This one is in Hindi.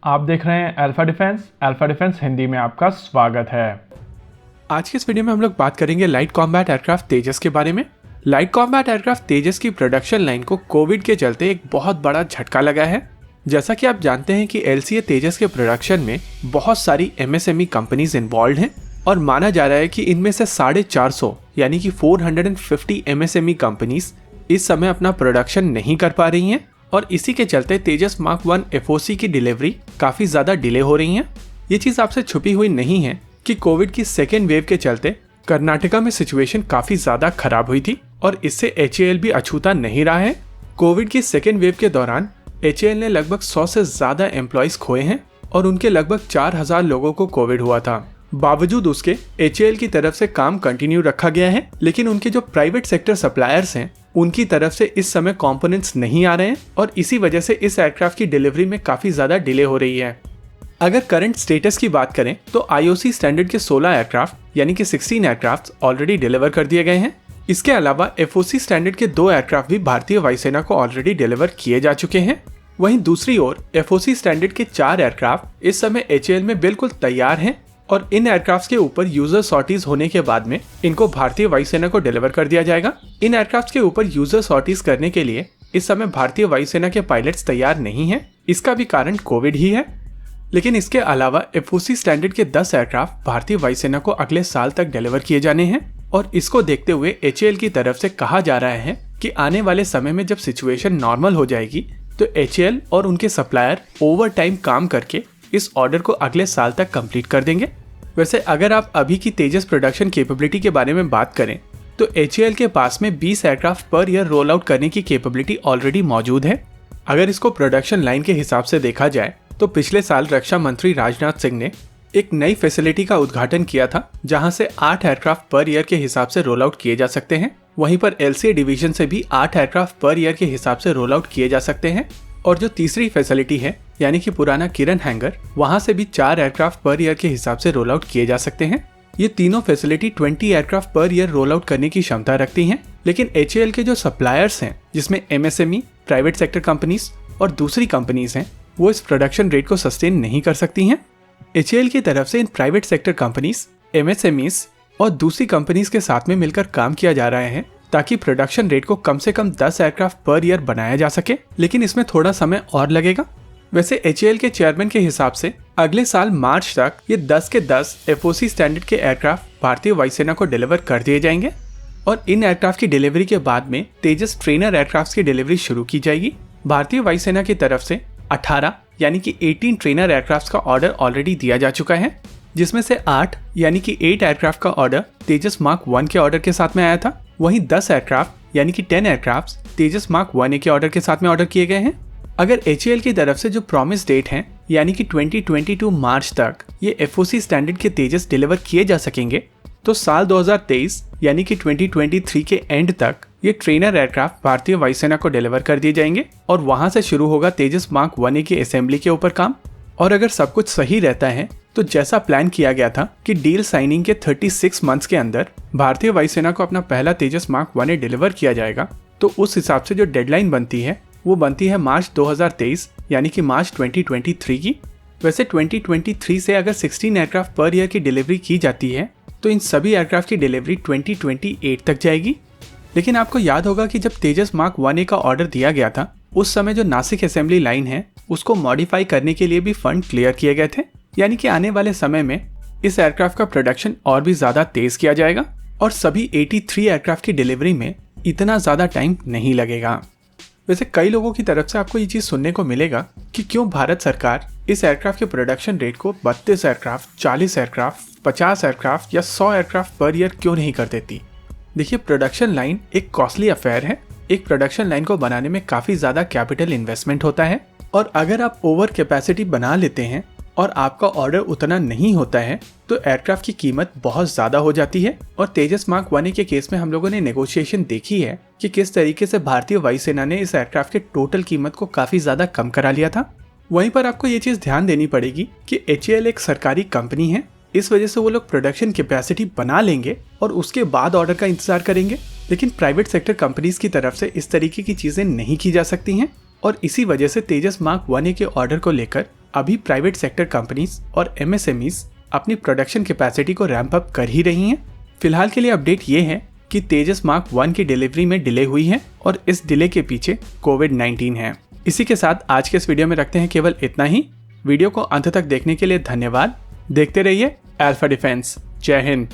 आप देख रहे हैं अल्फा डिफेंस हिंदी में आपका स्वागत है। आज के इस वीडियो में हम लोग बात करेंगे लाइट कॉम्बैट एयरक्राफ्ट तेजस के बारे में। लाइट कॉम्बैट एयरक्राफ्ट तेजस की प्रोडक्शन लाइन को कोविड के चलते एक बहुत बड़ा झटका लगा है। जैसा कि आप जानते हैं कि LCA तेजस के प्रोडक्शन में बहुत सारी MSME कंपनीज इन्वॉल्व हैं और माना जा रहा है कि इनमें से 450 यानी कि 450 MSME कंपनीज इस समय अपना प्रोडक्शन नहीं कर पा रही हैं और इसी के चलते तेजस मार्क 1 FOC की डिलीवरी काफ़ी ज़्यादा डिले हो रही है। ये चीज़ आपसे छुपी हुई नहीं है कि कोविड की सेकेंड वेव के चलते कर्नाटका में सिचुएशन काफ़ी ज़्यादा खराब हुई थी और इससे HAL भी अछूता नहीं रहा है। कोविड की सेकेंड वेव के दौरान HAL ने लगभग 100 से ज़्यादा एम्प्लॉयज़ खोए हैं और उनके लगभग 4000 लोगों को कोविड हुआ था। बावजूद उसके HAL की तरफ से काम कंटिन्यू रखा गया है, लेकिन उनके जो प्राइवेट सेक्टर सप्लायर्स हैं उनकी तरफ से इस समय कंपोनेंट्स नहीं आ रहे हैं और इसी वजह से इस एयरक्राफ्ट की डिलीवरी में काफ़ी ज़्यादा डिले हो रही है। अगर करंट स्टेटस की बात करें तो IOC स्टैंडर्ड के 16 एयरक्राफ्ट यानी कि 16 एयरक्राफ्ट ऑलरेडी डिलीवर कर दिए गए हैं। इसके अलावा FOC स्टैंडर्ड के 2 एयरक्राफ्ट भी भारतीय वायुसेना को ऑलरेडी डिलीवर किए जा चुके हैं। वहीं दूसरी ओर FOC स्टैंडर्ड के 4 एयरक्राफ्ट इस समय HAL में बिल्कुल तैयार हैं और इन एयरक्राफ्ट के ऊपर यूजर सॉर्टीज होने के बाद में इनको भारतीय वायुसेना को डिलीवर कर दिया जाएगा। इन एयरक्राफ्ट के ऊपर यूजर सॉर्टीज करने के लिए इस समय भारतीय वायुसेना के पायलट्स तैयार नहीं हैं। इसका भी कारण कोविड ही है। लेकिन इसके अलावा FOC स्टैंडर्ड के 10 एयरक्राफ्ट भारतीय वायुसेना को अगले साल तक डिलीवर किए जाने हैं और इसको देखते हुए HAL की तरफ से कहा जा रहा है कि आने वाले समय में जब सिचुएशन नॉर्मल हो जाएगी तो HAL और उनके सप्लायर ओवर टाइम काम करके इस ऑर्डर को अगले साल तक कंप्लीट कर देंगे। वैसे अगर आप अभी की तेजस प्रोडक्शन कैपेबिलिटी के बारे में बात करें तो HAL के पास में 20 aircraft per year roll out करने की कैपेबिलिटी ऑलरेडी मौजूद है। अगर इसको प्रोडक्शन लाइन के हिसाब से देखा जाए तो पिछले साल रक्षा मंत्री राजनाथ सिंह ने एक नई फैसिलिटी का उद्घाटन किया था जहां से 8 एयरक्राफ्ट पर ईयर के हिसाब से रोल आउट किए जा सकते हैं। वहीं पर LCA डिवीजन से भी 8 एयरक्राफ्ट पर ईयर के हिसाब से रोल आउट किए जा सकते हैं और जो तीसरी फैसिलिटी है यानी कि पुराना किरण हैंगर, वहां से भी 4 एयरक्राफ्ट पर ईयर के हिसाब से रोल आउट किए जा सकते हैं। ये तीनों facility 20 aircraft per year roll out करने की क्षमता रखती हैं। लेकिन HAL के जो सप्लायर्स हैं जिसमें MSME, प्राइवेट सेक्टर कंपनीज और दूसरी कंपनीज हैं, वो इस प्रोडक्शन रेट को सस्टेन नहीं कर सकती हैं। HAL की तरफ से in private sector companies, MSMEs और दूसरी कंपनीज के साथ में मिलकर काम किया जा रहा है ताकि प्रोडक्शन रेट को कम से कम 10 एयरक्राफ्ट पर ईयर बनाया जा सके, लेकिन इसमें थोड़ा समय और लगेगा। वैसे HAL के चेयरमैन के हिसाब से अगले साल मार्च तक ये 10 के 10 FOC स्टैंडर्ड के एयरक्राफ्ट भारतीय वायुसेना को डिलीवर कर दिए जाएंगे और इन एयरक्राफ्ट की डिलीवरी के बाद में तेजस ट्रेनर एयरक्राफ्ट की डिलीवरी शुरू की जाएगी। भारतीय वायुसेना की तरफ से 18 यानी कि 18 ट्रेनर एयरक्राफ्ट का ऑर्डर ऑलरेडी दिया जा चुका है, जिसमें से 8 यानी कि 8 एयरक्राफ्ट का ऑर्डर तेजस मार्क 1 के ऑर्डर के साथ में आया था। वहीं 10 एयरक्राफ्ट यानी कि 10 एयरक्राफ्ट तेजस मार्क 1A के ऑर्डर के साथ में ऑर्डर किए गए हैं। अगर HAL की तरफ से जो प्रॉमिस डेट है यानी कि 2022 मार्च तक ये FOC स्टैंडर्ड के तेजस डिलीवर किए जा सकेंगे तो साल 2023 यानी कि 2023 के एंड तक ये ट्रेनर एयरक्राफ्ट भारतीय वायुसेना को डिलीवर कर दिए जाएंगे और वहां से शुरू होगा तेजस मार्क 1A की असेंबली के ऊपर काम। और अगर सब कुछ सही रहता है तो जैसा प्लान किया गया था कि डील साइनिंग के 36 मंथ्स के अंदर भारतीय वायुसेना को अपना पहला तेजस मार्क 1A डिलीवर किया जाएगा, तो उस हिसाब से जो डेडलाइन बनती है वो बनती है मार्च 2023 यानी कि मार्च 2023 की। वैसे 2023 से अगर 16 एयरक्राफ्ट पर ईयर की डिलीवरी की जाती है तो इन सभी एयरक्राफ्ट की डिलीवरी 2028 तक जाएगी। लेकिन आपको याद होगा कि जब तेजस मार्क 1A का ऑर्डर दिया गया था उस समय जो नासिक असेंबली लाइन है उसको मॉडिफाई करने के लिए भी फंड क्लियर किए गए थे, यानी कि आने वाले समय में इस एयरक्राफ्ट का प्रोडक्शन और भी ज़्यादा तेज़ किया जाएगा और सभी 83 एयरक्राफ्ट की डिलीवरी में इतना ज़्यादा टाइम नहीं लगेगा। वैसे कई लोगों की तरफ से आपको ये चीज़ सुनने को मिलेगा कि क्यों भारत सरकार इस एयरक्राफ्ट के प्रोडक्शन रेट को 32 एयरक्राफ्ट, 40 एयरक्राफ्ट, 50 एयरक्राफ्ट या 100 एयरक्राफ्ट पर ईयर क्यों नहीं कर देती। देखिए, प्रोडक्शन लाइन एक कॉस्टली अफेयर है। एक प्रोडक्शन लाइन को बनाने में काफ़ी ज़्यादा कैपिटल इन्वेस्टमेंट होता है और अगर आप ओवर कैपेसिटी बना लेते हैं और आपका ऑर्डर उतना नहीं होता है तो एयरक्राफ्ट की कीमत बहुत ज़्यादा हो जाती है। और तेजस मार्क 1A के केस में हम लोगों ने नेगोशिएशन देखी है कि किस तरीके से भारतीय वायुसेना ने इस एयरक्राफ्ट के टोटल कीमत को काफ़ी ज़्यादा कम करा लिया था। वहीं पर आपको ये चीज़ ध्यान देनी पड़ेगी कि HAL एक सरकारी कंपनी है, इस वजह से वो लोग प्रोडक्शन कैपेसिटी बना लेंगे और उसके बाद ऑर्डर का इंतजार करेंगे। लेकिन प्राइवेट सेक्टर कंपनीज की तरफ से इस तरीके की चीज़ें नहीं की जा सकती हैं और इसी वजह से तेजस मार्क 1A के ऑर्डर को लेकर अभी प्राइवेट सेक्टर कंपनीज और MSMEs अपनी प्रोडक्शन कैपेसिटी को रैंप अप कर ही रही हैं। फिलहाल के लिए अपडेट ये है कि तेजस मार्क 1 की डिलीवरी में डिले हुई है और इस डिले के पीछे कोविड-19 है। इसी के साथ आज के इस वीडियो में रखते हैं केवल इतना ही। वीडियो को अंत तक देखने के लिए धन्यवाद। देखते रहिए अल्फा डिफेंस। जय हिंद।